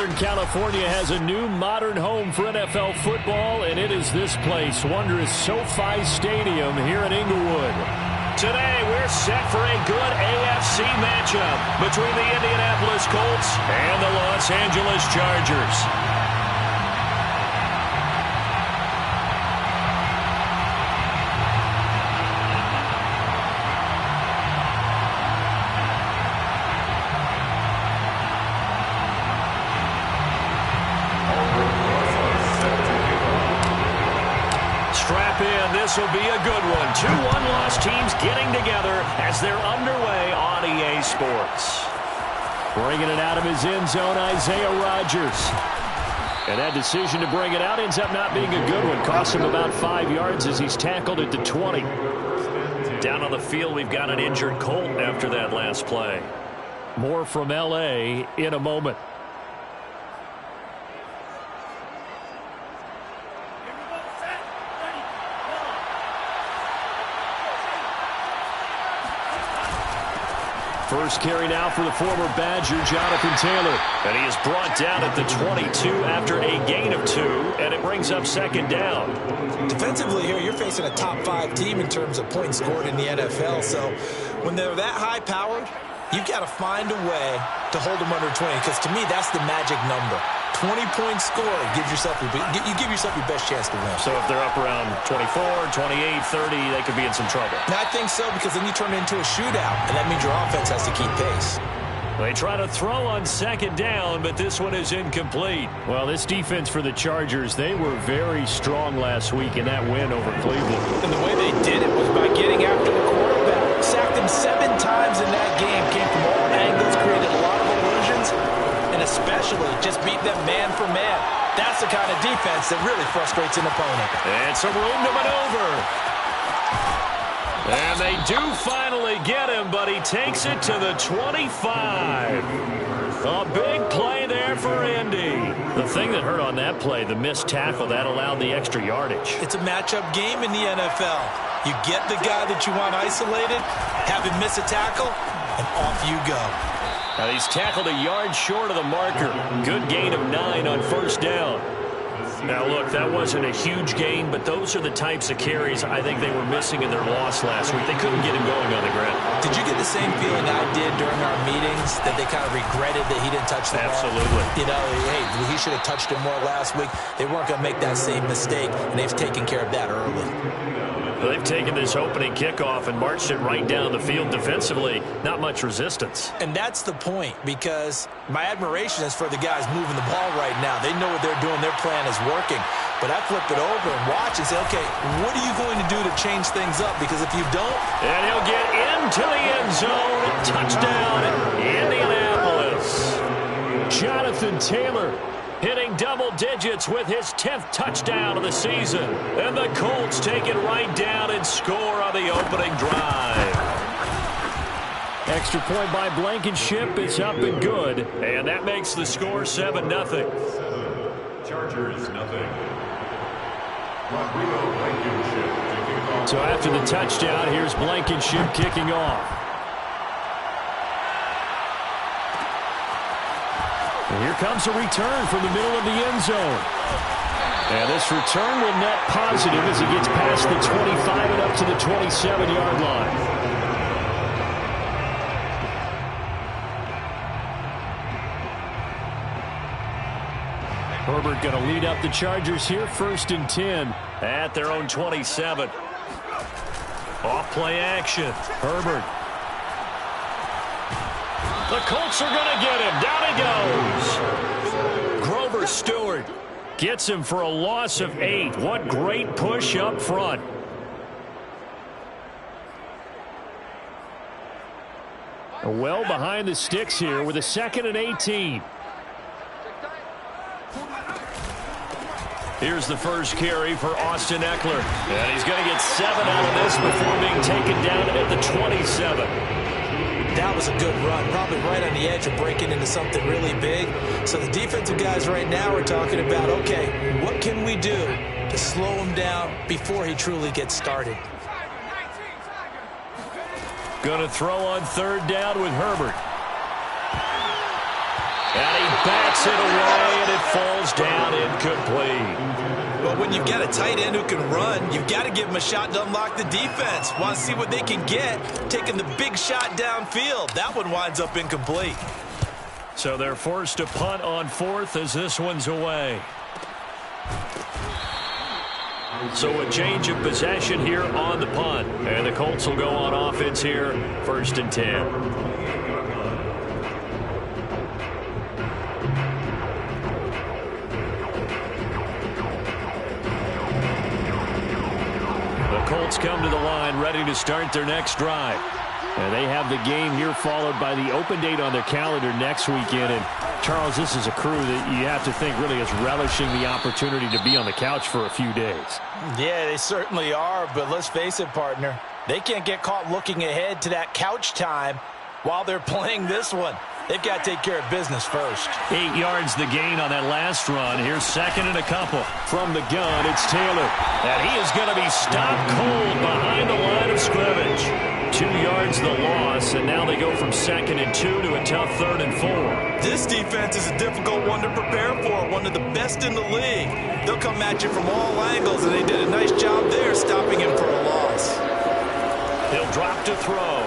Southern California has a new modern home for NFL football, and it is this place, wondrous SoFi Stadium here in Inglewood. Today, we're set for a good AFC matchup between the Indianapolis Colts and the Los Angeles Chargers. This will be a good one. Two one-loss teams getting together as they're underway on EA Sports. Bringing it out of his end zone, Isaiah Rodgers. And that decision to bring it out ends up not being a good one. Cost him about 5 yards as he's tackled at the 20. Down on the field, we've got an injured Colt after that last play. More from L.A. in a moment. First carry now for the former Badger, Jonathan Taylor. And he is brought down at the 22 after a gain of 2, and it brings up second down. Defensively here, you're facing a top 5 team in terms of points scored in the NFL. So when they're that high-powered, you've got to find a way to hold them under 20, because to me, that's the magic number. 20 points scored, you give yourself your best chance to win. So if they're up around 24, 28, 30, they could be in some trouble. And I think so, because then you turn it into a shootout, and that means your offense has to keep pace. They try to throw on second down, but this one is incomplete. Well, this defense for the Chargers, they were very strong last week in that win over Cleveland. And the way they did it was by getting after the quarterback. Sacked him 7 times in that game. Came from all angles, created a lot of illusions, and especially just beat them man for man. That's the kind of defense that really frustrates an opponent. And some room to maneuver. And they do finally get him, but he takes it to the 25. A big play there for Indy. The thing that hurt on that play, the missed tackle, that allowed the extra yardage. It's a matchup game in the NFL. You get the guy that you want isolated, have him miss a tackle, and off you go. Now he's tackled a yard short of the marker. Good gain of 9 on first down. Now, look, that wasn't a huge gain, but those are the types of carries I think they were missing in their loss last week. They couldn't get him going on the ground. Did you get the same feeling I did during our meetings, that they kind of regretted that he didn't touch the ball? Absolutely. You know, hey, he should have touched him more last week. They weren't going to make that same mistake, and they've taken care of that early. They've taken this opening kickoff and marched it right down the field defensively. Not much resistance. And that's the point, because my admiration is for the guys moving the ball right now. They know what they're doing. Their plan is working. But I flip it over and watch and say, okay, what are you going to do to change things up? Because if you don't... And he'll get into the end zone. Touchdown, Indianapolis. Jonathan Taylor hitting double digits with his 10th touchdown of the season. And the Colts take it right down and score on the opening drive. Extra point by Blankenship is up and good. And that makes the score 7-0. Chargers, nothing. So after the touchdown, here's Blankenship kicking off. And here comes a return from the middle of the end zone. And this return will net positive as he gets past the 25 and up to the 27-yard line. Herbert going to lead up the Chargers here, 1st and 10. At their own 27. Off play action. Herbert. The Colts are going to get him. Down he goes. Grover Stewart gets him for a loss of 8. What great push up front. Well behind the sticks here with a 2nd and 18. Here's the first carry for Austin Eckler. And he's going to get 7 out of this before being taken down at the 27. That was a good run, probably right on the edge of breaking into something really big. So the defensive guys right now are talking about, okay, what can we do to slow him down before he truly gets started? Going to throw on 3rd down with Herbert. And he backs it away, and it falls down incomplete. But when you've got a tight end who can run, you've got to give him a shot to unlock the defense. Want to see what they can get, taking the big shot downfield. That one winds up incomplete. So they're forced to punt on fourth as this one's away. So a change of possession here on the punt. And the Colts will go on offense here, 1st and 10. Colts come to the line ready to start their next drive. And they have the game here followed by the open date on their calendar next weekend. And Charles, this is a crew that you have to think really is relishing the opportunity to be on the couch for a few days. Yeah, they certainly are, but let's face it, partner. They can't get caught looking ahead to that couch time while they're playing this one. They've got to take care of business first. 8 yards the gain on that last run. Here's 2nd and a couple. From the gun, it's Taylor. And he is going to be stopped cold behind the line of scrimmage. 2 yards the loss, and now they go from 2nd and 2 to a tough 3rd and 4. This defense is a difficult one to prepare for, one of the best in the league. They'll come at you from all angles, and they did a nice job there stopping him for a loss. He'll drop to throw.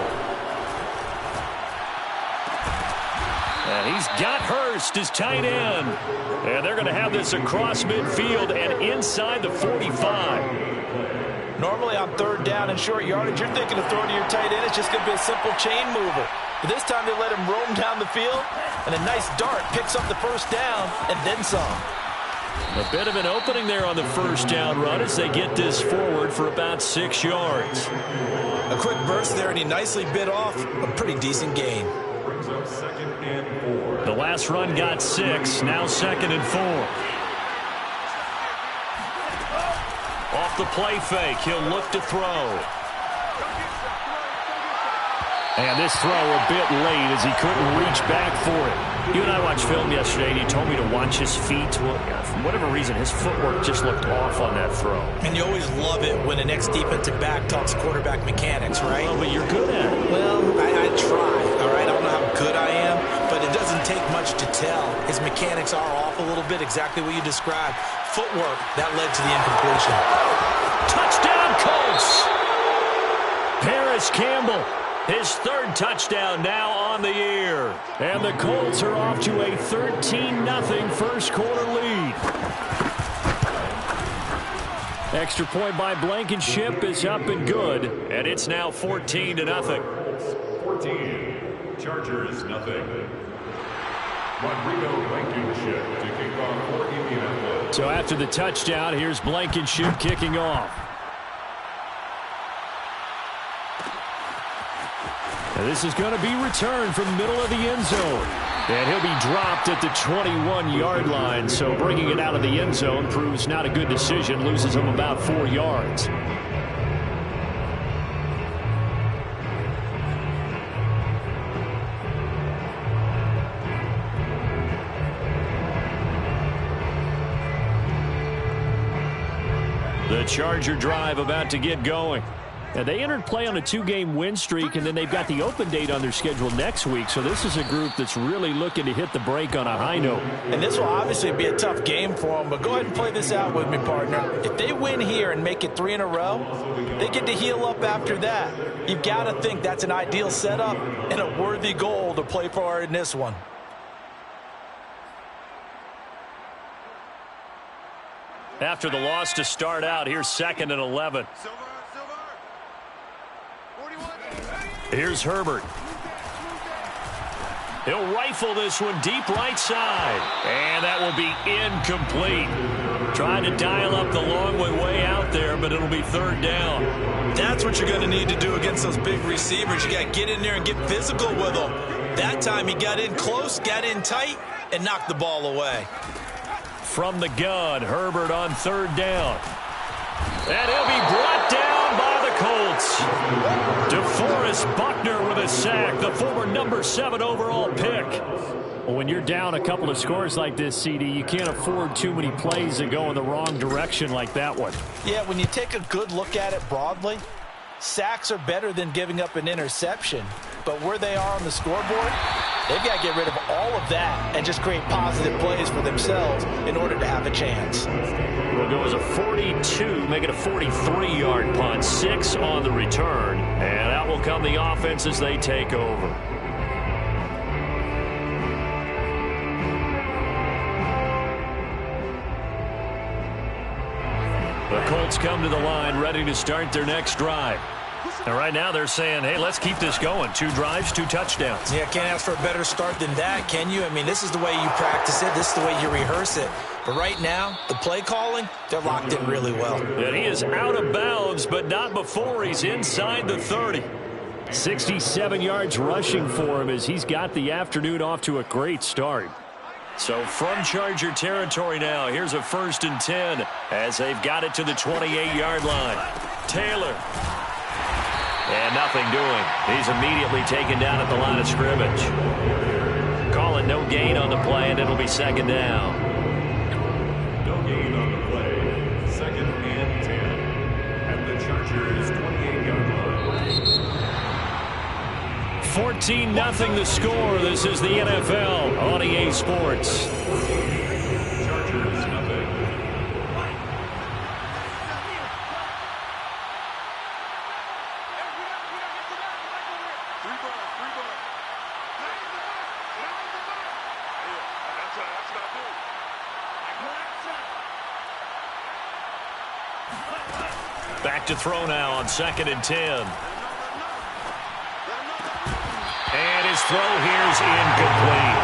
And he's got Hurst, his tight end. And they're going to have this across midfield and inside the 45. Normally on 3rd down and short yardage, you're thinking of throwing to your tight end. It's just going to be a simple chain mover. But this time they let him roam down the field, and a nice dart picks up the 1st down and then some. A bit of an opening there on the 1st down run as they get this forward for about 6 yards. A quick burst there, and he nicely bit off a pretty decent gain. The last run got 6, now 2nd and 4. Off the play fake, he'll look to throw. And this throw a bit late as he couldn't reach back for it. You and I watched film yesterday, and you told me to watch his feet. Well, for whatever reason, his footwork just looked off on that throw. And you always love it when an ex-defensive back talks quarterback mechanics, right? Well, but you're good at it. Well, I try, all right? I don't know how good I am, but it doesn't take much to tell. His mechanics are off a little bit, exactly what you described. Footwork, that led to the incompletion. Touchdown, Colts! Paris Campbell. His 3rd touchdown now on the year. And the Colts are off to a 13-0 first quarter lead. Extra point by Blankenship is up and good. And it's now 14-0. 14. Chargers, nothing. Rodrigo Blankenship to kick off for Indianapolis. So after the touchdown, here's Blankenship kicking off. And this is going to be returned from the middle of the end zone. And he'll be dropped at the 21-yard line. So bringing it out of the end zone proves not a good decision. Loses him about 4 yards. The Charger drive about to get going. And they entered play on a 2-game win streak, and then they've got the open date on their schedule next week. So this is a group that's really looking to hit the break on a high note. And this will obviously be a tough game for them, but go ahead and play this out with me, partner. If they win here and make it 3 in a row, they get to heal up after that. You've got to think that's an ideal setup and a worthy goal to play for in this one. After the loss to start out, here's 2nd and 11. Here's Herbert. He'll rifle this one deep right side. And that will be incomplete. Trying to dial up the long way out there, but it'll be 3rd down. That's what you're going to need to do against those big receivers. You got to get in there and get physical with them. That time he got in close, got in tight, and knocked the ball away. From the gun, Herbert on 3rd down. And he'll be brought down by the Colts. DeForest Buckner with a sack, the former number 7 overall pick. Well, when you're down a couple of scores like this, CD, you can't afford too many plays that go in the wrong direction like that one. Yeah, when you take a good look at it broadly, sacks are better than giving up an interception. But where they are on the scoreboard, They've got to get rid of all of that and just create positive plays for themselves in order to have a chance. Will go as a 42, make it a 43-yard punt, 6 on the return. And out will come the offense as they take over. The Colts come to the line, ready to start their next drive. And right now they're saying, hey, let's keep this going. 2 drives, 2 touchdowns. Yeah, can't ask for a better start than that, can you? I mean, this is the way you practice it. This is the way you rehearse it. But right now, the play calling, they're locked in really well. And he is out of bounds, but not before he's inside the 30. 67 yards rushing for him as he's got the afternoon off to a great start. So from Charger territory now, here's a 1st and 10 as they've got it to the 28-yard line. Taylor. And nothing doing. He's immediately taken down at the line of scrimmage. Calling no gain on the play, and it'll be 2nd down. No gain on the play. 2nd and 10. At the Chargers' 28-yard line. 14-0 the score. This is the NFL on EA Sports. Chargers, nothing. Back to throw now on 2nd and 10. And his throw here's incomplete.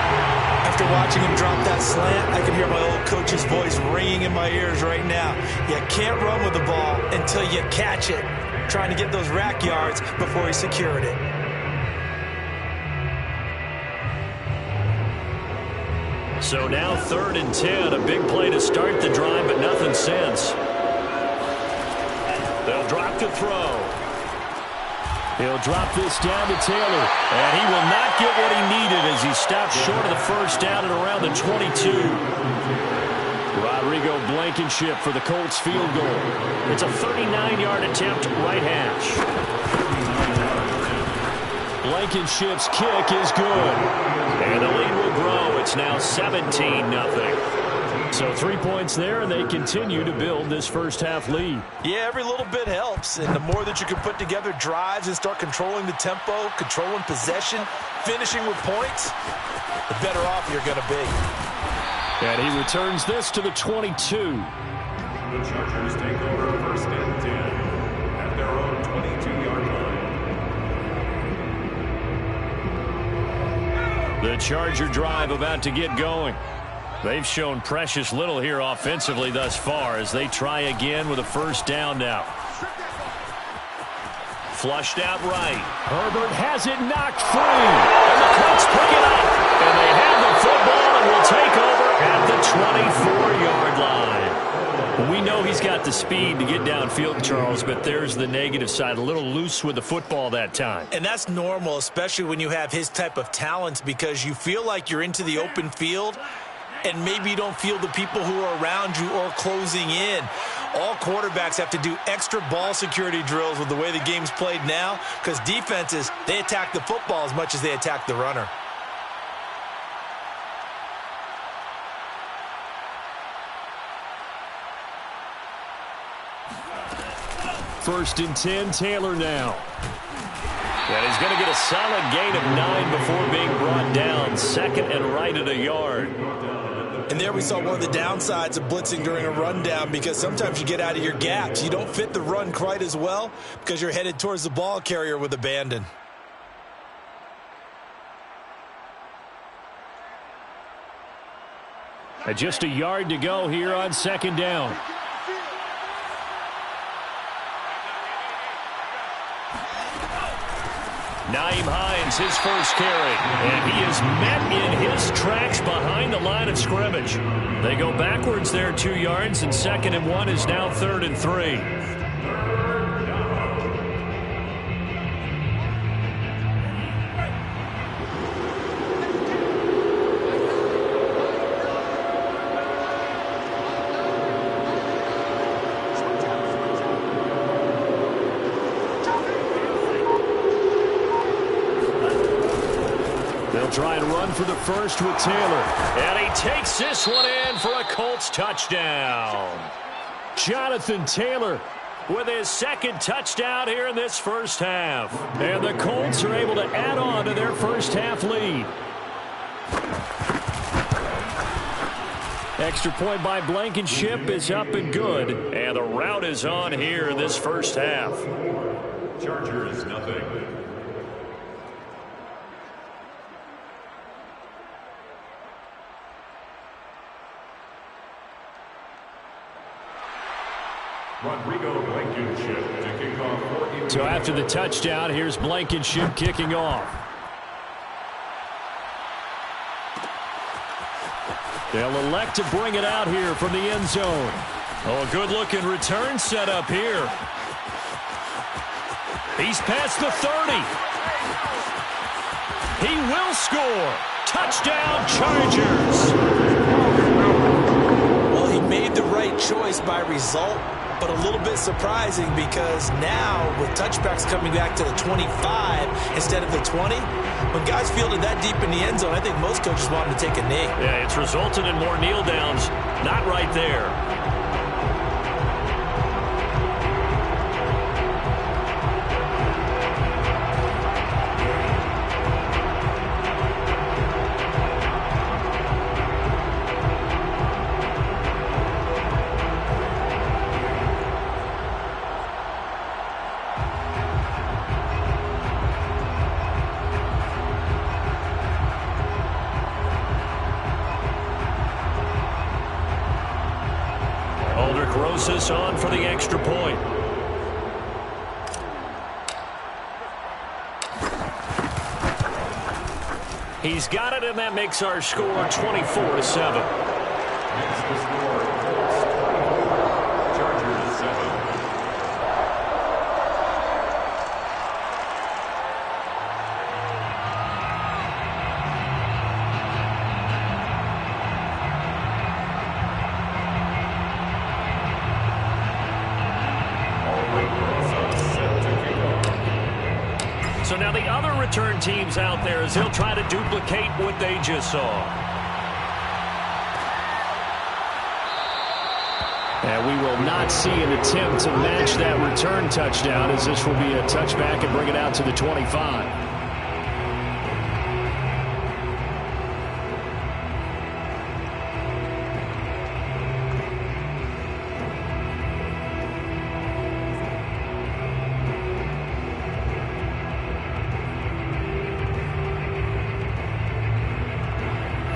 After watching him drop that slant, I can hear my old coach's voice ringing in my ears right now. You can't run with the ball until you catch it. Trying to get those rack yards before he secured it. So now 3rd and 10. A big play to start the drive, but nothing since. They'll drop to throw. He'll drop this down to Taylor. And he will not get what he needed as he stopped short of the 1st down at around the 22. Rodrigo Blankenship for the Colts field goal. It's a 39-yard attempt, right hash. Blankenship's kick is good. And the lead will grow. It's now 17-0. So 3 points there, and they continue to build this first half lead. Yeah, every little bit helps, and the more that you can put together drives and start controlling the tempo, controlling possession, finishing with points, the better off you're going to be. And he returns this to the 22. The Chargers take over 1st and 10 at their own 22-yard line. The Charger drive about to get going. They've shown precious little here offensively thus far as they try again with a 1st down now. Flushed out right. Herbert has it knocked free. And the Colts pick it up. And they have the football and will take over at the 24-yard line. We know he's got the speed to get downfield, Charles, but there's the negative side. A little loose with the football that time. And that's normal, especially when you have his type of talents, because you feel like you're into the open field and maybe you don't feel the people who are around you or closing in. All quarterbacks have to do extra ball security drills with the way the game's played now, because defenses, they attack the football as much as they attack the runner. First and 10, Taylor now. And he's going to get a solid gain of 9 before being brought down. 2nd and right at a yard. And there we saw one of the downsides of blitzing during a rundown, because sometimes you get out of your gaps. You don't fit the run quite as well because you're headed towards the ball carrier with abandon. Just a yard to go here on 2nd down. Nyheim Hines, his first carry. And he is met in his tracks behind the line of scrimmage. They go backwards there 2 yards, and 2nd and 1 is now 3rd and 3. They'll try and run for the first with Taylor. And he takes this one in for a Colts touchdown. Jonathan Taylor with his second touchdown here in this first half. And the Colts are able to add on to their first half lead. Extra point by Blankenship is up and good. And the rout is on here in this first half. Chargers, nothing. Rodrigo Blankenship to kick off. So after the touchdown, here's Blankenship kicking off. They'll elect to bring it out here from the end zone. Oh, a good-looking return set up here. He's past the 30. He will score. Touchdown, Chargers. Well, he made the right choice by result, but a little bit surprising because now with touchbacks coming back to the 25 instead of the 20, when guys fielded that deep in the end zone, I think most coaches want him to take a knee. Yeah, it's resulted in more kneel downs. Not right there. This on for the extra point. He's got it, and that makes our score 24-7. Makes the score Colts 24, Chargers 7. So now the other return teams out there as they'll try to duplicate what they just saw. And we will not see an attempt to match that return touchdown as this will be a touchback and bring it out to the 25.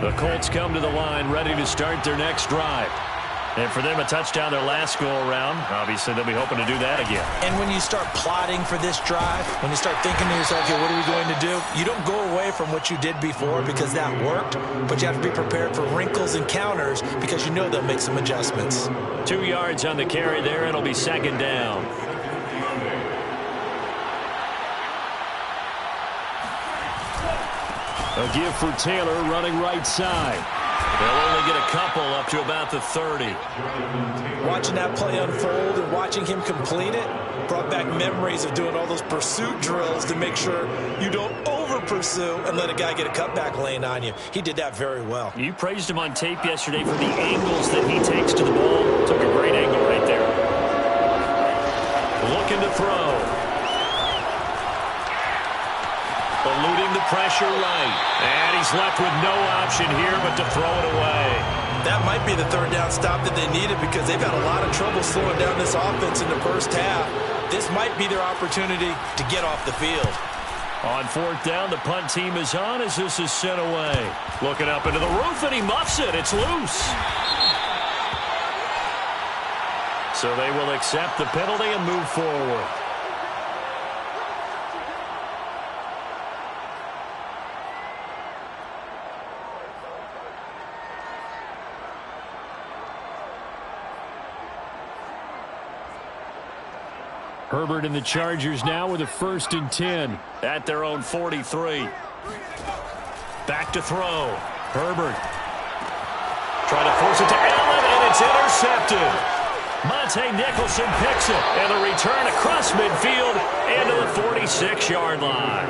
The Colts come to the line ready to start their next drive. And for them, a touchdown their last go-around. Obviously, they'll be hoping to do that again. And when you start plotting for this drive, when you start thinking to yourself, okay, what are we going to do? You don't go away from what you did before because that worked, but you have to be prepared for wrinkles and counters because you know they'll make some adjustments. 2 yards on the carry there, and it'll be second down. A give for Taylor running right side. They'll only get a couple up to about the 30. Watching that play unfold and watching him complete it brought back memories of doing all those pursuit drills to make sure you don't over-pursue and let a guy get a cutback lane on you. He did that very well. You praised him on tape yesterday for the angles that he takes to the ball. Took a great angle right there. Looking to throw. Eluding the pressure right. And he's left with no option here but to throw it away. That might be the third down stop that they needed because they've had a lot of trouble slowing down this offense in the first half. This might be their opportunity to get off the field. On fourth down, the punt team is on as this is sent away. Looking up into the roof, and he muffs it. It's loose. So they will accept the penalty and move forward. Herbert and the Chargers now with a 1st and 10. At their own 43. Back to throw. Herbert. Trying to force it to Allen, and it's intercepted. Monte Nicholson picks it. And the return across midfield into the 46-yard line.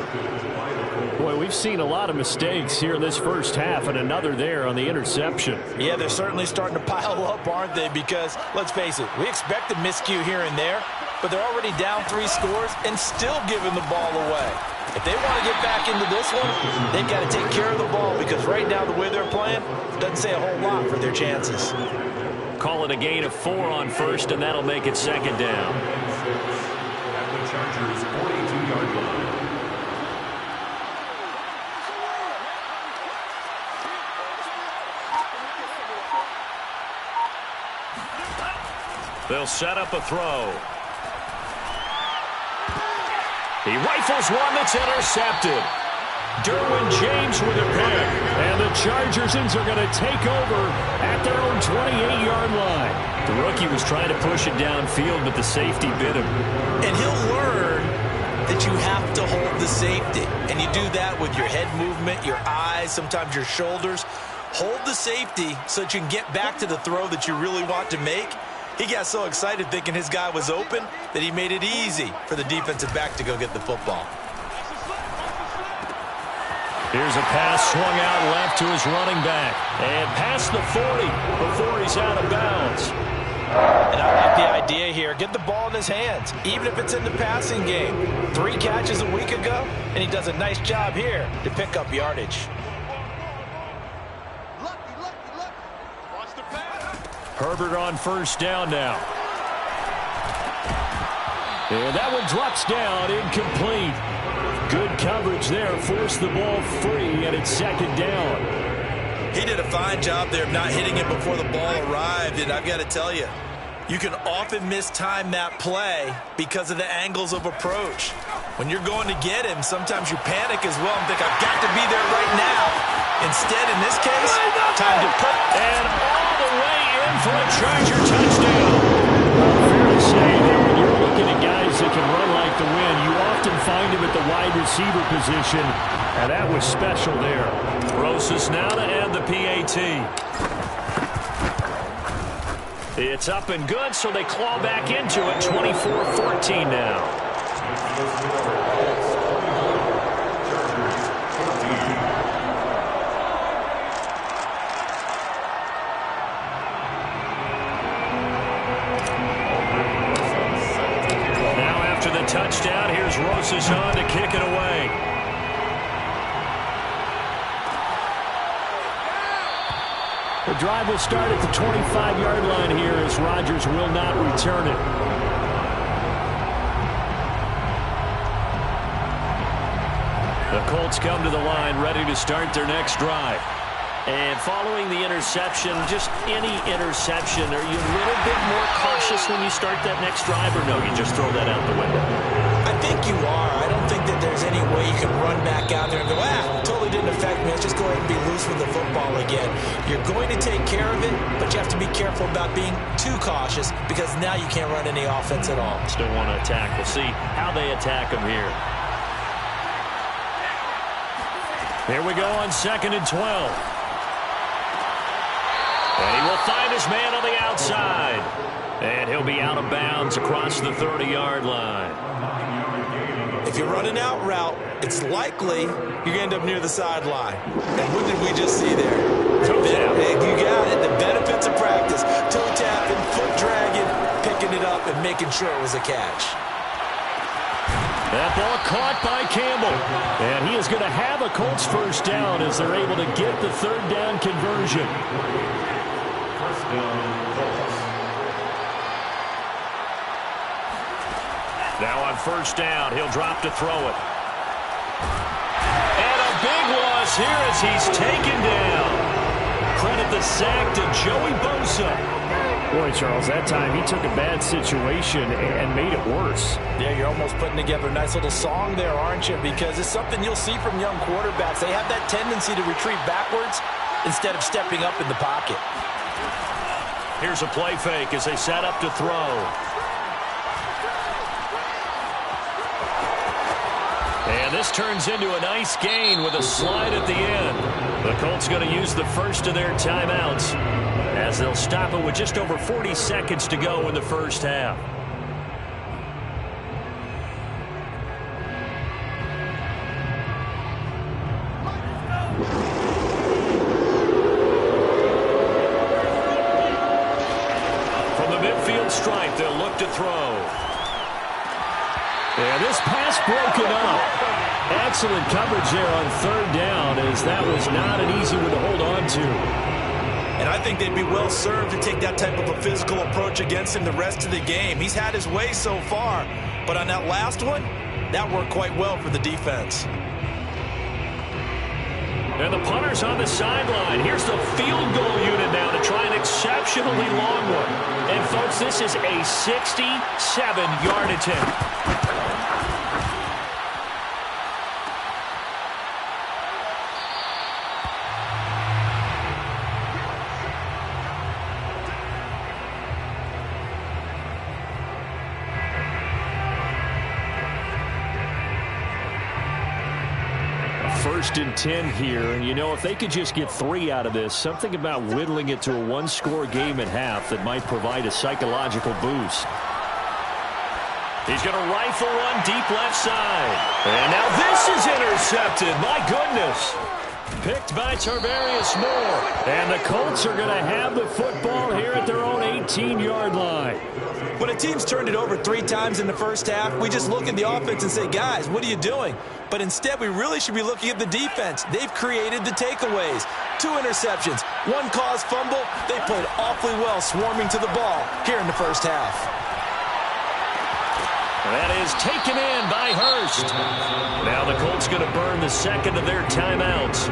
Boy, we've seen a lot of mistakes here in this first half, and another there on the interception. Yeah, they're certainly starting to pile up, aren't they? Because, let's face it, we expect a miscue here and there, but they're already down 3 scores and still giving the ball away. If they want to get back into this one, they've got to take care of the ball, because right now the way they're playing doesn't say a whole lot for their chances. Call it a gain of 4 on first, and that'll make it second down. At the Chargers' 42-yard line. They'll set up a throw. He rifles one that's intercepted. Derwin James with a pick. And the Chargers are going to take over at their own 28-yard line. The rookie was trying to push it downfield, but the safety bit him. And he'll learn that you have to hold the safety. And you do that with your head movement, your eyes, sometimes your shoulders. Hold the safety so that you can get back to the throw that you really want to make. He got so excited thinking his guy was open that he made it easy for the defensive back to go get the football. Here's a pass swung out left to his running back. And past the 40 before he's out of bounds. And I like the idea here. Get the ball in his hands, even if it's in the passing game. 3 catches a week ago, and he does a nice job here to pick up yardage. Herbert on first down now. And that one drops down, incomplete. Good coverage there, forced the ball free, and it's second down. He did a fine job there of not hitting it before the ball arrived, and I've got to tell you, you can often mistime that play because of the angles of approach. When you're going to get him, sometimes you panic as well and think, I've got to be there right now. Instead, in this case, time to put and all the way in for a Charger touchdown. Fair to say that when you're looking at guys that can run like the wind, you often find him at the wide receiver position, and that was special there. Rosas now to end the PAT. It's up and good, so they claw back into it. 24-14 now. Touchdown. Here's Rosas on to kick it away. The drive will start at the 25-yard line here as Rodgers will not return it. The Colts come to the line ready to start their next drive. And following the interception, just any interception, are you a little bit more cautious when you start that next drive, or no, you just throw that out the window? I think you are. I don't think that there's any way you can run back out there and go, totally didn't affect me. Let's just go ahead and be loose with the football again. You're going to take care of it, but you have to be careful about being too cautious because now you can't run any offense at all. Still want to attack. We'll see how they attack them here. Here we go on 2nd and 12. And he will find his man on the outside. And he'll be out of bounds across the 30-yard line. If you're running out route, it's likely you're going to end up near the sideline. And what did we just see there? Toe tap. You got it. The benefits of practice. Toe tapping, foot dragging, picking it up, and making sure it was a catch. That ball caught by Campbell. And he is going to have a Colts first down as they're able to get the 3rd down conversion. Now on first down, he'll drop to throw it. And a big loss here as he's taken down. Credit the sack to Joey Bosa. Boy, Charles, that time he took a bad situation and made it worse. Yeah, you're almost putting together a nice little song there, aren't you? Because it's something you'll see from young quarterbacks. They have that tendency to retreat backwards instead of stepping up in the pocket. Here's a play fake as they set up to throw. And this turns into a nice gain with a slide at the end. The Colts going to use the first of their timeouts as they'll stop it with just over 40 seconds to go in the first half. From the midfield stripe, they'll look to throw. And this pass broken up. Excellent coverage there on third down, as that was not an easy one to hold on to. And I think they'd be well served to take that type of a physical approach against him the rest of the game. He's had his way so far, but on that last one, that worked quite well for the defense. And the punter's on the sideline. Here's the field goal unit now to try an exceptionally long one. And, folks, this is a 67-yard attempt. First and 10 here, and you know, if they could just get 3 out of this, something about whittling it to a one-score game at half that might provide a psychological boost. He's going to rifle one deep left side. And now this is intercepted. My goodness. Picked by Tarvarius Moore. And the Colts are going to have the football here at their own 18-yard line. When a team's turned it over 3 times in the first half, we just look at the offense and say, guys, what are you doing? But instead, we really should be looking at the defense. They've created the takeaways. 2 interceptions, 1 caused fumble. They played awfully well swarming to the ball here in the first half. That is taken in by Hurst. Now the Colts going to burn the second of their timeouts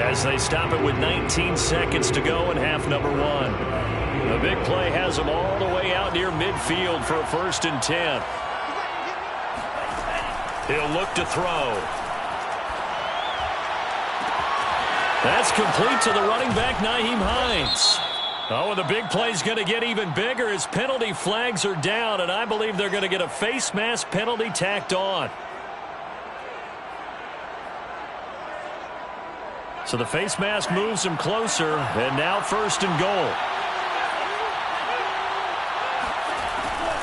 as they stop it with 19 seconds to go in half number 1. The big play has them all the way out near midfield for a first and 10. He'll look to throw. That's complete to the running back, Nyheim Hines. Oh, and the big play's going to get even bigger as penalty flags are down, and I believe they're going to get a face mask penalty tacked on. So the face mask moves him closer, and now first and goal.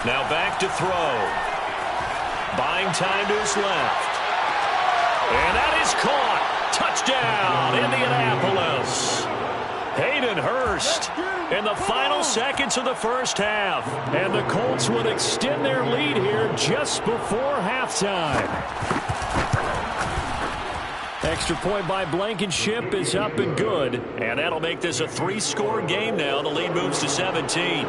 Now back to throw. Buying time to his left. And that is caught. Touchdown, Indianapolis. Hayden Hurst in the final seconds of the first half. And the Colts would extend their lead here just before halftime. Extra point by Blankenship is up and good. And that'll make this a 3-score game now. The lead moves to 17.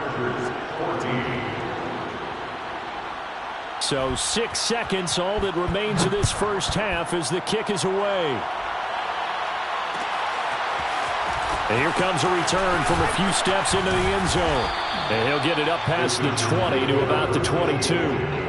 So 6 seconds, all that remains of this first half as the kick is away. And here comes a return from a few steps into the end zone. And he'll get it up past the 20 to about the 22.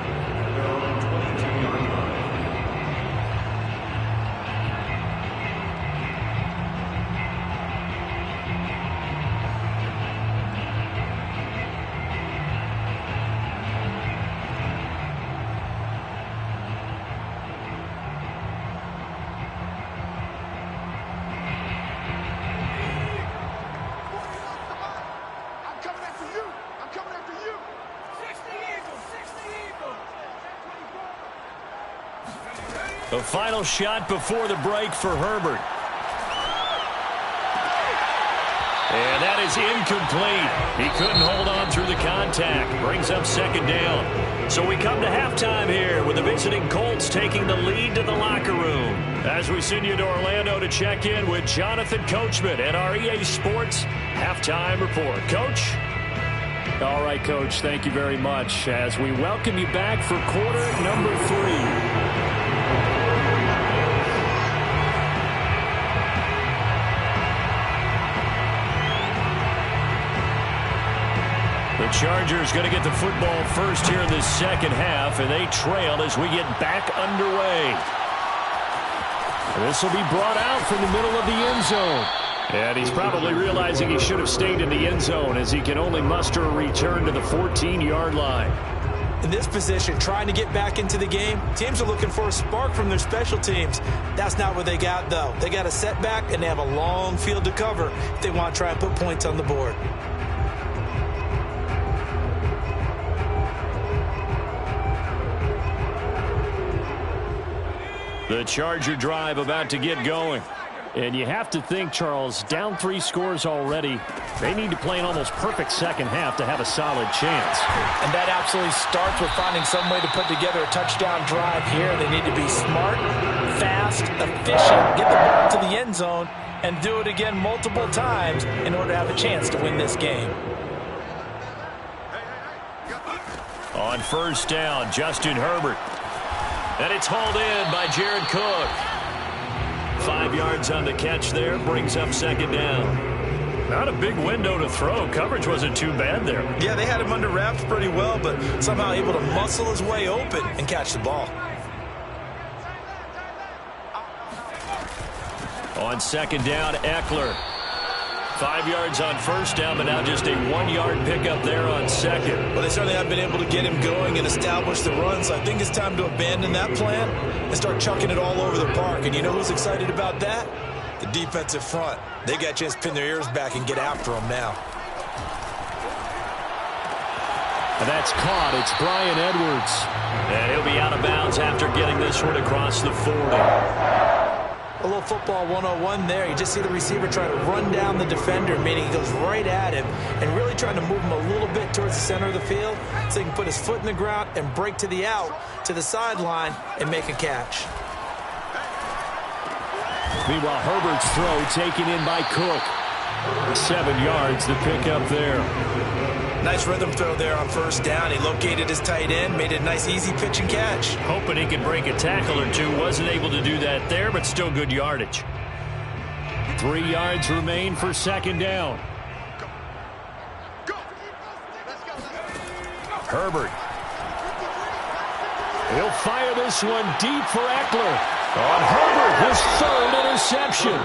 The final shot before the break for Herbert. And that is incomplete. He couldn't hold on through the contact. Brings up second down. So we come to halftime here with the visiting Colts taking the lead to the locker room. As we send you to Orlando to check in with Jonathan Coachman at our EA Sports Halftime Report. Coach? All right, Coach, thank you very much as we welcome you back for quarter number 3. The Chargers going to get the football first here in this second half, and they trail as we get back underway. This will be brought out from the middle of the end zone. And he's probably realizing he should have stayed in the end zone as he can only muster a return to the 14-yard line. In this position, trying to get back into the game, teams are looking for a spark from their special teams. That's not what they got, though. They got a setback, and they have a long field to cover if they want to try and put points on the board. The Charger drive about to get going. And you have to think, Charles, down 3 scores already. They need to play an almost perfect second half to have a solid chance. And that absolutely starts with finding some way to put together a touchdown drive here. They need to be smart, fast, efficient, get the ball to the end zone, and do it again multiple times in order to have a chance to win this game. On first down, Justin Herbert. And it's hauled in by Jared Cook. 5 yards on the catch there, brings up second down. Not a big window to throw. Coverage wasn't too bad there. Yeah, they had him under wraps pretty well, but somehow able to muscle his way open and catch the ball. On second down, Eckler. 5 yards on first down, but now just a 1-yard pickup there on second. Well, they certainly have been able to get him going and establish the run, so I think it's time to abandon that plan and start chucking it all over the park. And you know who's excited about that? The defensive front. They got a chance to pin their ears back and get after him now. And that's caught. It's Bryan Edwards. And he'll be out of bounds after getting this one across the 40. A little football 101 there. You just see the receiver try to run down the defender, meaning he goes right at him and really trying to move him a little bit towards the center of the field so he can put his foot in the ground and break to the out, to the sideline, and make a catch. Meanwhile, Herbert's throw taken in by Cook. 7 yards to pick up there. Nice rhythm throw there on first down. He located his tight end, made it a nice easy pitch and catch. Hoping he could break a tackle or two. Wasn't able to do that there, but still good yardage. 3 yards remain for second down. Herbert. He'll fire this one deep for Eckler. On Herbert, his 3rd interception.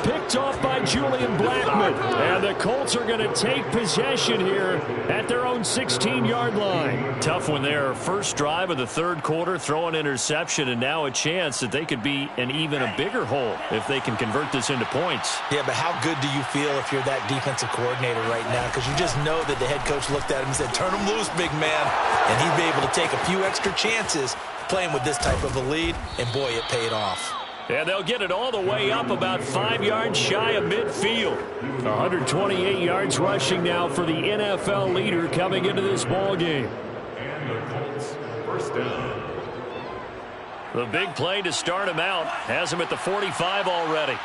Picked off by Julian Blackmon. And the Colts are going to take possession here at their own 16-yard line. Tough one there. First drive of the 3rd quarter, throw an interception, and now a chance that they could be in even a bigger hole if they can convert this into points. Yeah, but how good do you feel if you're that defensive coordinator right now? Because you just know that the head coach looked at him and said, turn him loose, big man. And he'd be able to take a few extra chances playing with this type of a lead, and boy, it paid off. And they'll get it all the way up about 5 yards shy of midfield. 128 yards rushing now for the NFL leader coming into this ball game. And the Colts, first down. The big play to start him out has him at the 45 already.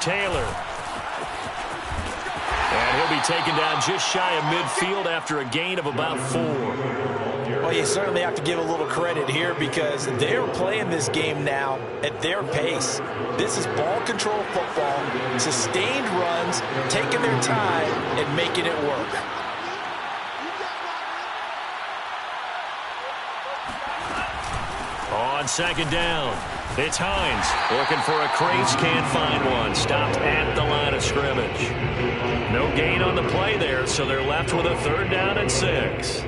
Taylor. And he'll be taken down just shy of midfield after a gain of about 4. Well, you certainly have to give a little credit here because they're playing this game now at their pace. This is ball control football, sustained runs, taking their time and making it work. On second down, it's Hines looking for a crease, can't find one. Stopped at the line of scrimmage. No gain on the play there, so they're left with a 3rd down and 6.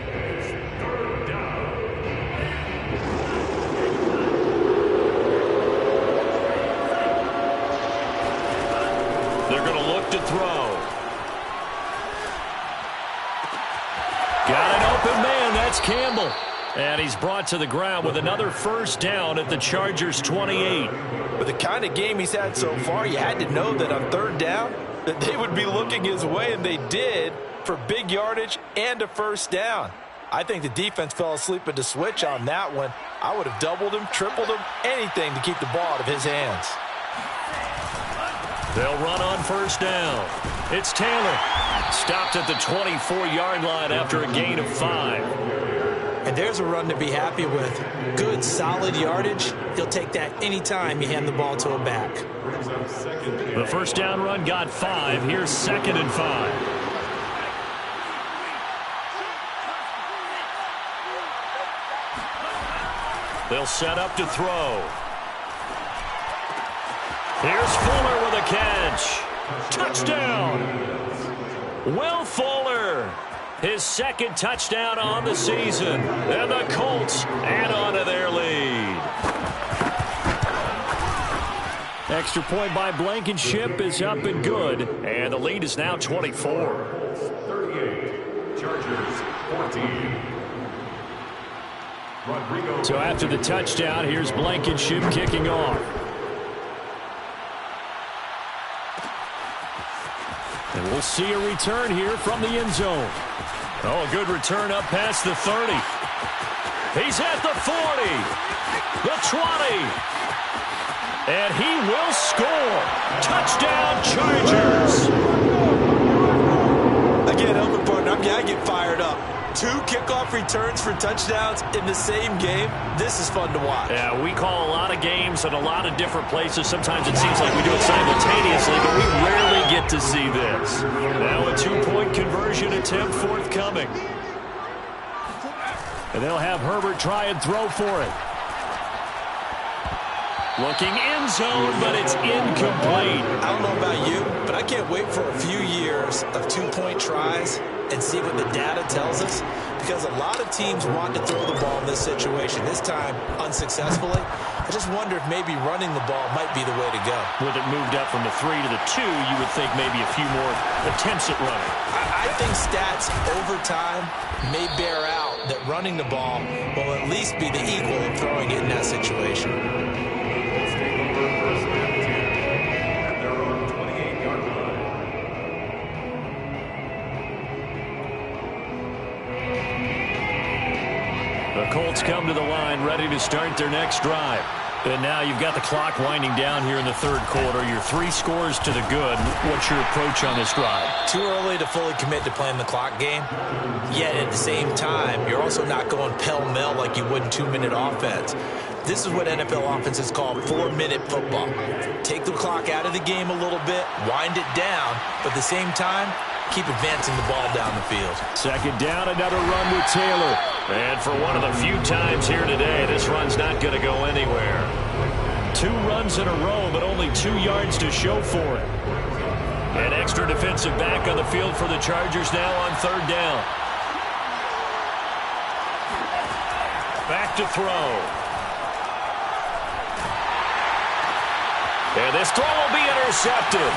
They're going to look to throw. Got an open man. That's Campbell. And he's brought to the ground with another first down at the Chargers' 28. With the kind of game he's had so far, you had to know that on 3rd down that they would be looking his way, and they did, for big yardage and a first down. I think the defense fell asleep at the switch on that one. I would have doubled him, tripled him, anything to keep the ball out of his hands. They'll run on first down. It's Taylor. Stopped at the 24-yard line after a gain of 5. And there's a run to be happy with. Good, solid yardage. He'll take that anytime you hand the ball to a back. The first down run got 5. Here's 2nd and 5. They'll set up to throw. Here's Fuller with a catch. Touchdown. Will Fuller. His second touchdown on the season. And the Colts add on to their lead. Extra point by Blankenship is up and good. And the lead is now 24. 38. Chargers 14. Rodrigo. So after the touchdown, here's Blankenship kicking off. And we'll see a return here from the end zone. Oh, a good return up past the 30. He's at the 40. The 20. And he will score. Touchdown, Chargers. Again, Elmer partner, I get fired up. 2 kickoff returns for touchdowns in the same game. This is fun to watch. Yeah, we call a lot of games in a lot of different places. Sometimes it seems like we do it simultaneously, but we rarely get to see this. Now a 2-point conversion attempt forthcoming. And they'll have Herbert try and throw for it. Looking end zone, but it's incomplete. I don't know about you, but I can't wait for a few years of 2-point tries and see what the data tells us, because a lot of teams want to throw the ball in this situation, this time unsuccessfully. I just wonder if maybe running the ball might be the way to go. With it moved up from the 3 to the 2, you would think maybe a few more attempts at running. I think stats over time may bear out that running the ball will at least be the equal of throwing it in that situation. Let's take over first and 10 at their own 28-yard line. The Colts come to the line ready to start their next drive. And now you've got the clock winding down here in the third quarter. You're 3 scores to the good. What's your approach on this drive? Too early to fully commit to playing the clock game. Yet at the same time, you're also not going pell-mell like you would in 2-minute offense. This is what NFL offenses call 4-minute football. Take the clock out of the game a little bit, wind it down, but at the same time, keep advancing the ball down the field. Second down, another run with Taylor. And for one of the few times here today, this run's not going to go anywhere. 2 runs in a row, but only 2 yards to show for it. An extra defensive back on the field for the Chargers now on third down. Back to throw. And this throw will be intercepted.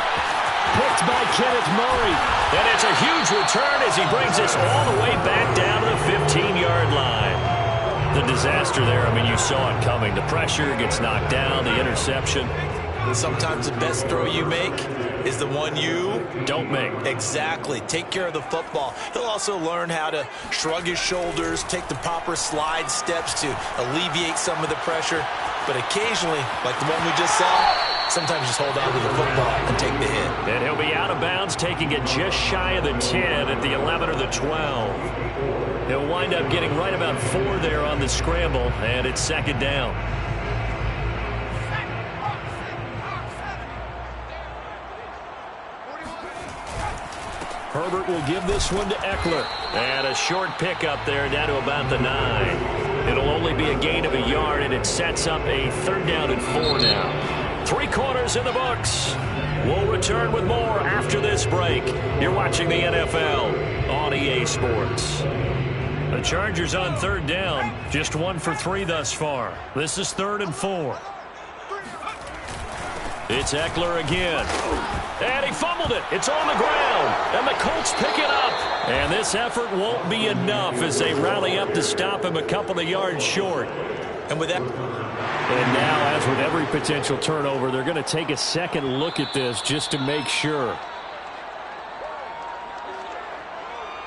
Picked by Kenneth Murray. And it's a huge return as he brings this all the way back down to the 15-yard line. The disaster there, I mean, you saw it coming. The pressure gets knocked down, the interception. Sometimes the best throw you make is the one you don't make. Exactly. Take care of the football. He'll also learn how to shrug his shoulders, take the proper slide steps to alleviate some of the pressure. But occasionally, like the one we just saw, sometimes just hold on to the football and take the hit. And he'll be out of bounds, taking it just shy of the 10 at the 11 or the 12. He'll wind up getting right about 4 there on the scramble, and it's second down. Herbert will give this one to Eckler. And a short pickup there down to about the 9. It'll only be a gain of a yard, and it sets up a third down and 4 now. 3 quarters in the books. We'll return with more after this break. You're watching the NFL on EA Sports. The Chargers on third down, just 1 for 3 thus far. This is 3rd and 4. It's Eckler again. And he fumbled it. It's on the ground. And the Colts pick it up. And this effort won't be enough as they rally up to stop him a couple of yards short. And with that... And now, as with every potential turnover, they're going to take a second look at this just to make sure.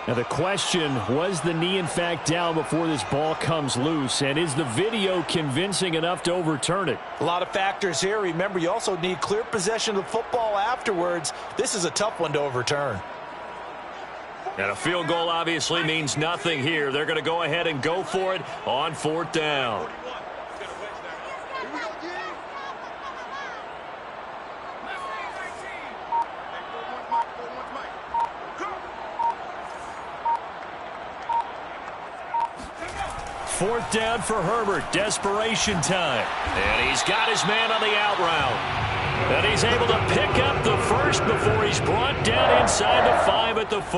Now the question, was the knee in fact down before this ball comes loose? And is the video convincing enough to overturn it? A lot of factors here. Remember, you also need clear possession of the football afterwards. This is a tough one to overturn. And a field goal obviously means nothing here. They're going to go ahead and go for it on 4th down. Fourth down for Herbert. Desperation time. And he's got his man on the out route. And he's able to pick up the first before he's brought down inside the 5 at the 4.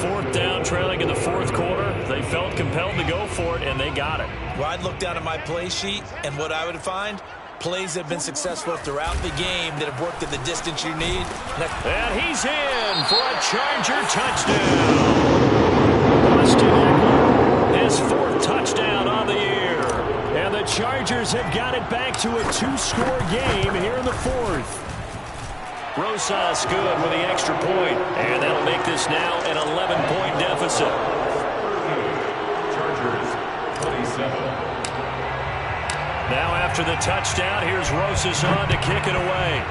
Fourth down, trailing in the fourth quarter. They felt compelled to go for it, and they got it. Well, I'd look down at my play sheet, and what I would find, plays that have been successful throughout the game that have worked at the distance you need. And he's in for a Charger touchdown. Austin Eckler. His fourth touchdown on the year. And the Chargers have got it back to a two-score game here in the fourth. Rosas good with the extra point, and that'll make this now an 11-point deficit. Chargers, 27. Now after the touchdown, here's Rosas on to kick it away.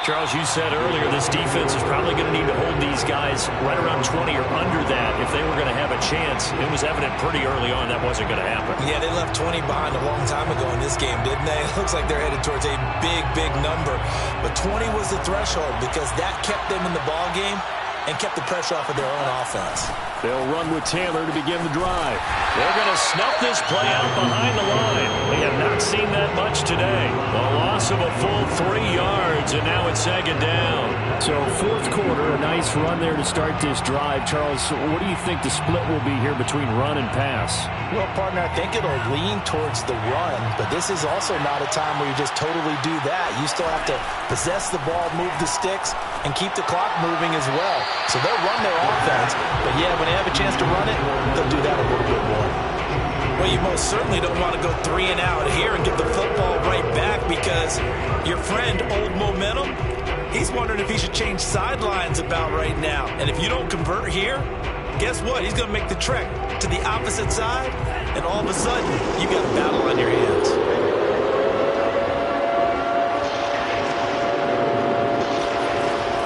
Charles, you said earlier this defense is probably going to need to hold these guys right around 20 or under that if they were going to have a chance. It was evident pretty early on that wasn't going to happen. Yeah, they left 20 behind a long time ago in this game, didn't they? It looks like they're headed towards a big, big number. But 20 was the threshold because that kept them in the ball game and kept the pressure off of their own offense. They'll run with Taylor to begin the drive. They're going to snuff this play out behind the line. We have not seen that much today. A loss of a full 3 yards, and now it's second down. So fourth quarter, a nice run there to start this drive. Charles, what do you think the split will be here between run and pass? Well, partner, I think it'll lean towards the run, but this is also not a time where you just totally do that. You still have to possess the ball, move the sticks, and keep the clock moving as well. So they'll run their offense, but yeah, when they have a chance to run it, they'll do that a little bit more. Well, you most certainly don't want to go 3 and out here and get the football right back because your friend, Old Momentum, he's wondering if he should change sidelines about right now. And if you don't convert here, guess what? He's going to make the trek to the opposite side, and all of a sudden, you got a battle on your hands.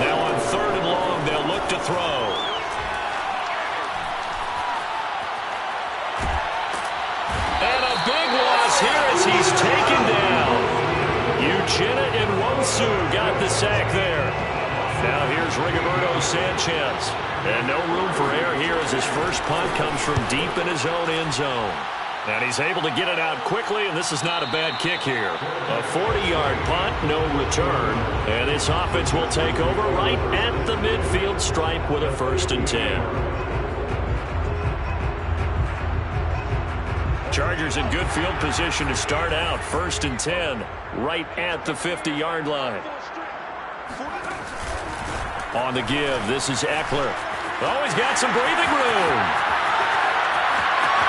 Now on 3rd and long, they'll look to throw. And a big loss here as he's taken down. Uchenna and Nwosu got the sack there. Now here's Rigoberto Sanchez. And no room for error here as his first punt comes from deep in his own end zone. And he's able to get it out quickly, and this is not a bad kick here. A 40-yard punt, no return. And this offense will take over right at the midfield stripe with a 1st and 10. Chargers in good field position to start out. 1st and 10, right at the 50-yard line. On the give, this is Eckler. Oh, he's got some breathing room.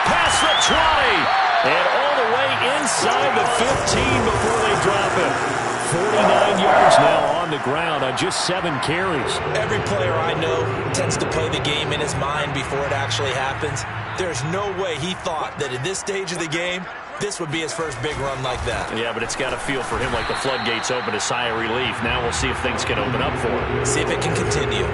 Past the 20, and all the way inside the 15 before they drop it. 49 yards now on the ground on just 7 carries. Every player I know tends to play the game in his mind before it actually happens. There's no way he thought that at this stage of the game, this would be his first big run like that. Yeah, but it's got to feel for him like the floodgates open, a sigh of relief. Now we'll see if things can open up for him. See if it can continue.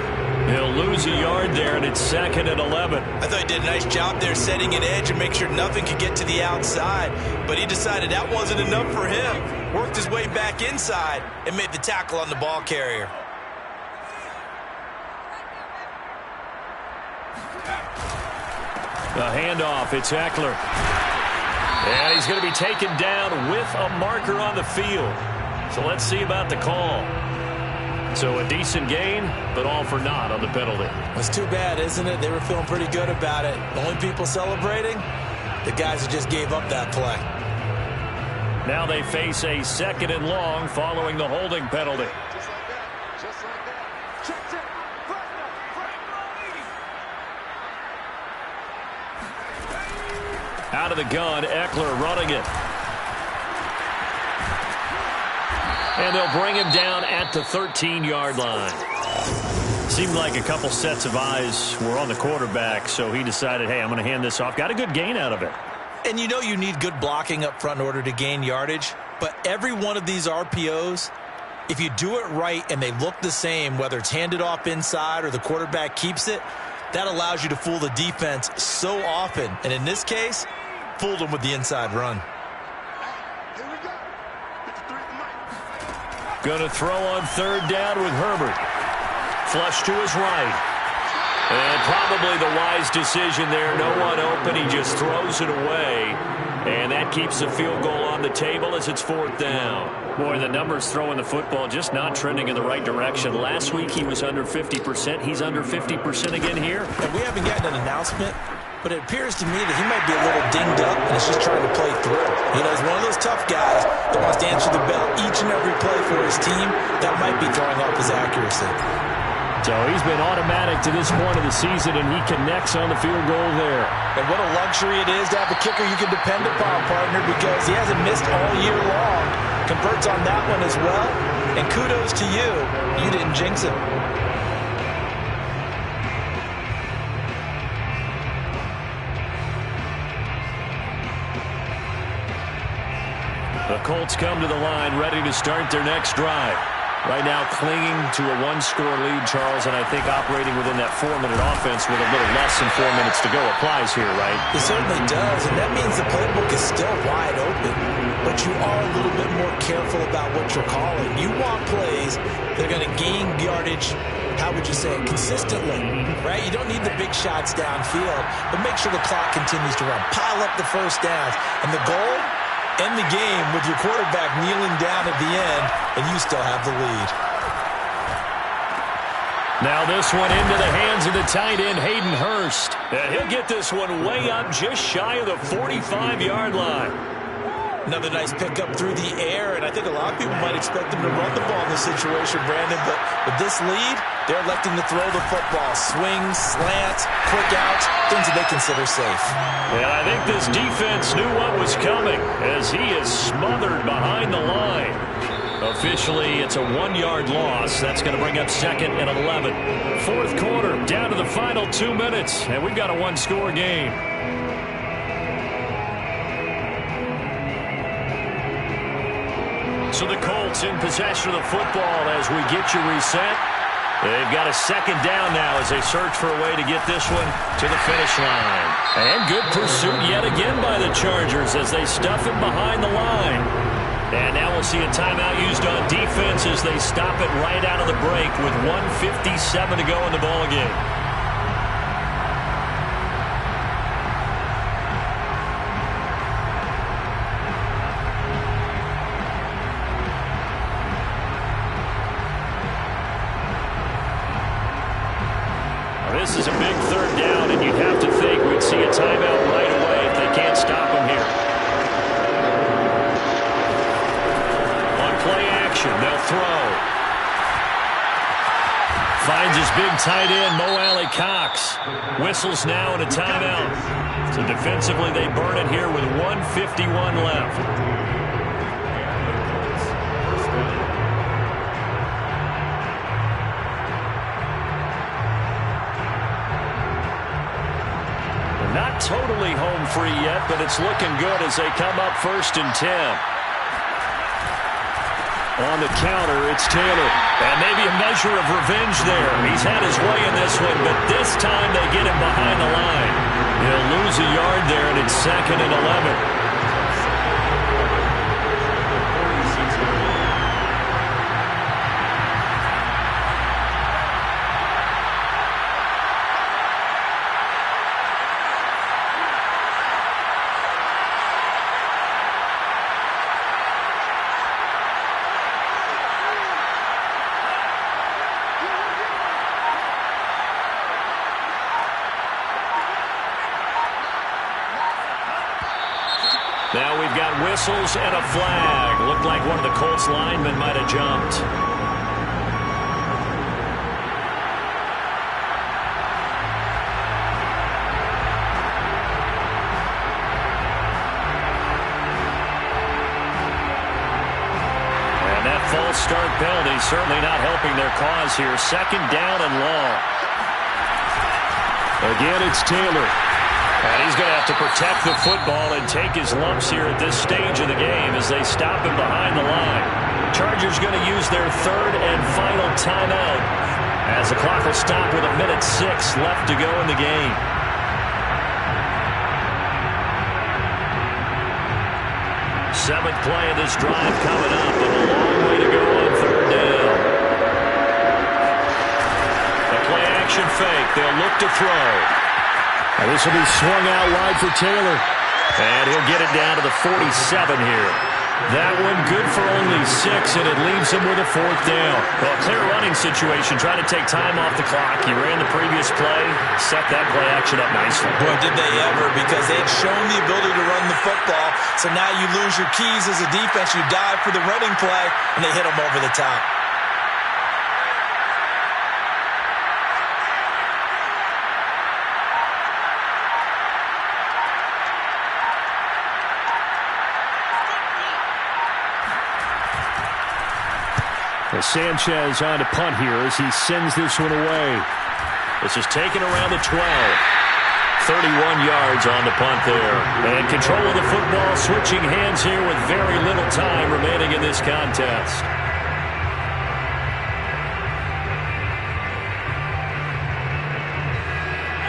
He'll lose a yard there, and it's 2nd and 11. I thought he did a nice job there setting an edge and make sure nothing could get to the outside. But he decided that wasn't enough for him. Worked his way back inside and made the tackle on the ball carrier. The handoff, it's Eckler. And he's going to be taken down with a marker on the field. So let's see about the call. So a decent gain, but all for naught on the penalty. It's too bad, isn't it? They were feeling pretty good about it. The only people celebrating, the guys who just gave up that play. Now they face a 2nd and long following the holding penalty. Out of the gun, Eckler running it. And they'll bring him down at the 13-yard line. Seemed like a couple sets of eyes were on the quarterback, so he decided, hey, I'm going to hand this off. Got a good gain out of it. And you know you need good blocking up front in order to gain yardage, but every one of these RPOs, if you do it right and they look the same, whether it's handed off inside or the quarterback keeps it, that allows you to fool the defense so often. And in this case, fooled them with the inside run. Going to throw on 3rd down with Herbert. Flush to his right. And probably the wise decision there. No one open. He just throws it away. And that keeps the field goal on the table as it's 4th down. Boy, the numbers throwing the football just not trending in the right direction. Last week he was under 50%. He's under 50% again here. And we haven't gotten an announcement, but it appears to me that he might be a little dinged up and is just trying to play through. You know, he's one of those tough guys that wants to answer the bell each and every play for his team. That might be throwing off his accuracy. So he's been automatic to this point of the season, and he connects on the field goal there. And what a luxury it is to have a kicker you can depend upon, partner, because he hasn't missed all year long. Converts on that one as well. And kudos to you. You didn't jinx him. The Colts come to the line, ready to start their next drive. Right now clinging to a one-score lead, Charles, and I think operating within that 4-minute offense with a little less than 4 minutes to go applies here, right? It certainly does, and that means the playbook is still wide open, but you are a little bit more careful about what you're calling. You want plays that are going to gain yardage, how would you say it, consistently, right? You don't need the big shots downfield, but make sure the clock continues to run. Pile up the first downs, and the goal? End the game with your quarterback kneeling down at the end, and you still have the lead. Now this one into the hands of the tight end, Hayden Hurst. And he'll get this one way up just shy of the 45-yard line. Another nice pickup through the air, and I think a lot of people might expect them to run the ball in this situation, Brandon, but with this lead, they're electing to throw the football. Swings, slants, quick outs, things that they consider safe. And I think this defense knew what was coming as he is smothered behind the line. Officially, it's a 1-yard loss. That's going to bring up 2nd and 11. 4th quarter, down to the final 2 minutes, and we've got a one-score game. So the Colts in possession of the football as we get you reset. They've got a 2nd down now as they search for a way to get this one to the finish line. And good pursuit yet again by the Chargers as they stuff him behind the line. And now we'll see a timeout used on defense as they stop it right out of the break with 1:57 to go in the ballgame. This is a big 3rd down, and you'd have to think we'd see a timeout right away if they can't stop him here. On play action, they'll throw. Finds his big tight end, Mo Alley Cox. Whistles now and a timeout. So defensively, they burn it here with 1:51 left. Not totally home free yet, but it's looking good as they come up 1st and 10. On the counter, it's Taylor. And maybe a measure of revenge there. He's had his way in this one, but this time they get him behind the line. He'll lose a yard there, and it's 2nd and 11. Now we've got whistles and a flag. Looked like one of the Colts linemen might have jumped. And that false start penalty certainly not helping their cause here. 2nd down and long. Again, it's Taylor. And he's going to have to protect the football and take his lumps here at this stage of the game as they stop him behind the line. Chargers going to use their 3rd and final timeout as the clock will stop with 1:06 left to go in the game. Seventh play of this drive coming up, and a long way to go on 3rd down. The play Play-action fake. They'll look to throw. And this will be swung out wide for Taylor. And he'll get it down to the 47 here. That one good for only 6, and it leaves him with a 4th down. Well, clear running situation, trying to take time off the clock. He ran the previous play, set that play action up nicely. Boy, did they ever, because they'd shown the ability to run the football. So now you lose your keys as a defense. You dive for the running play, and they hit them over the top. Sanchez on to punt here as he sends this one away. This is taken around the 12. 31 yards on the punt there. And control of the football, switching hands here with very little time remaining in this contest.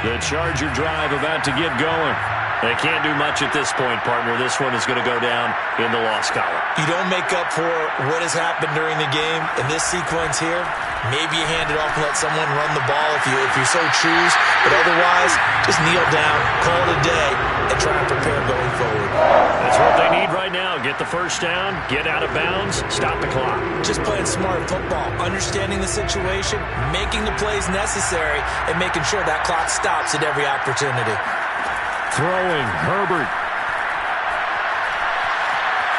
The Charger drive about to get going. They can't do much at this point, partner. This one is going to go down in the loss column. You don't make up for what has happened during the game. In this sequence here, maybe you hand it off and let someone run the ball if you so choose. But otherwise, just kneel down, call it a day, and try to prepare going forward. That's what they need right now. Get the first down, get out of bounds, stop the clock. Just playing smart football, understanding the situation, making the plays necessary, and making sure that clock stops at every opportunity. Throwing, Herbert.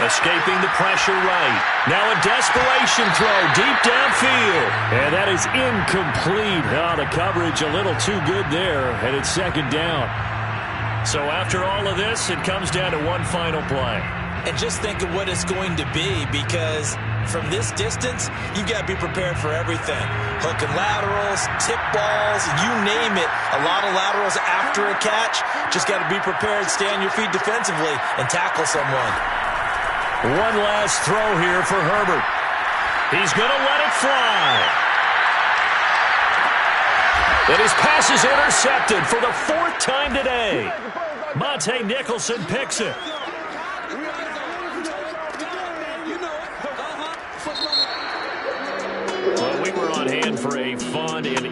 Escaping the pressure right. Now a desperation throw deep downfield. And that is incomplete. Oh, the coverage a little too good there, and it's 2nd down. So after all of this, it comes down to one final play. And just think of what it's going to be, because from this distance, you've got to be prepared for everything. Hook and laterals, tip balls, you name it. A lot of laterals after a catch. Just got to be prepared, stay on your feet defensively, and tackle someone. One last throw here for Herbert. He's going to let it fly. And his pass is intercepted for the 4th time today. Monte Nicholson picks it. Well, we were on hand for a fun and